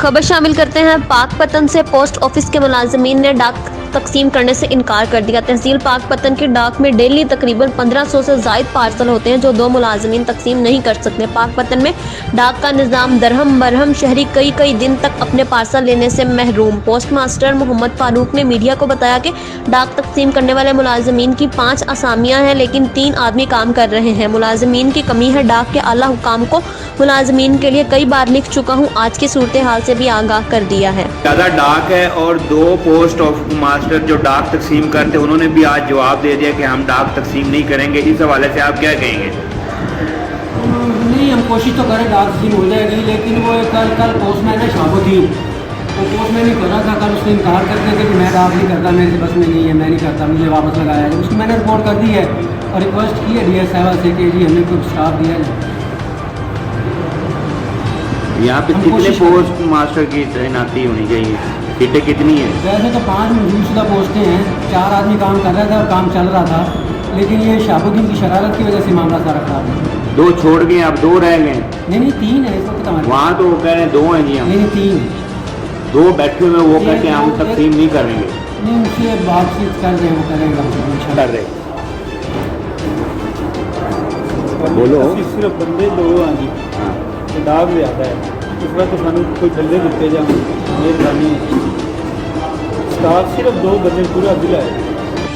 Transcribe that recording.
खबर शामिल करते हैं। पाकपतन से पोस्ट ऑफिस के मुलाजमीन ने डाक तकसीम करने से इनकार कर दिया। तहसील पाकपतन की डाक में डेली तकरीबन 1500 से जायद पार्सल होते हैं जो दो मुलाजमीन तकसीम नहीं कर सकते। पाकपतन में डाक का निज़ाम दरहम बरहम शहरी कई दिन तक अपने पार्सल लेने से महरूम। पोस्ट मास्टर मोहम्मद फारूक ने मीडिया को बताया कि डाक तकसीम करने वाले मुलाजमीन की 5 असामियाँ हैं लेकिन 3 आदमी काम कर रहे हैं। मुलाजमीन की कमी है। डाक के आला हुकाम को मुलाजमीन के लिए कई बार लिख चुका हूँ, आज की सूरत हाल से भी आगाह कर दिया है। ज़्यादा डाक है और 2 पोस्ट ऑफिस मास्टर जो डाक तकसीम करते हैं उन्होंने भी आज जवाब दे दिया कि हम डाक तकसीम नहीं करेंगे। इस हवाले से आप क्या कहेंगे? नहीं, हम कोशिश तो करें डाक तकसीम हो जाएगी, लेकिन वो कल पोस्टमैन है शाहबुद्दीन, वो पोस्टमैन ही कर रहा था। कल उसने इनकार कर दिया कि मैं डाक नहीं करता, मेरे बस में नहीं है, मैं नहीं करता, मुझे वापस लगाया है। उसकी मैंने रिपोर्ट कर दी है और रिक्वेस्ट की है DS साहब से कि जी हमें कुछ स्टाफ दिया है। यहाँ पे कितने पोस्ट मास्टर की तैनाती होनी चाहिए? सीटें कितनी है? वैसे तो 5 मंजूरशुदा पोस्टें हैं, 4 आदमी काम कर रहा था और काम चल रहा था, लेकिन ये शाहबुद्दीन की शरारत की वजह से मामला सारा खराब है। 2 छोड़ गए, अब 2 रह गए। नहीं 3 है इस वक्त हमारे। वहाँ तो वो कह रहे हैं 2 हैं जी। हम नहीं 3 2 बैठे हुए, वो कहते हैं हम तकसीम नहीं करेंगे। नहीं, उनसे बातचीत कर रहे हैं, वो करेंगे कर रहे बोलो। सिर्फ बंदे 2 हैं जी, हाँ। डाक ज़्यादा है, इस वक्त तो सानू कोई बंदे दिते जाए, मेहरबानी। स्टाफ सिर्फ 2 बंदे पूरा जिला है।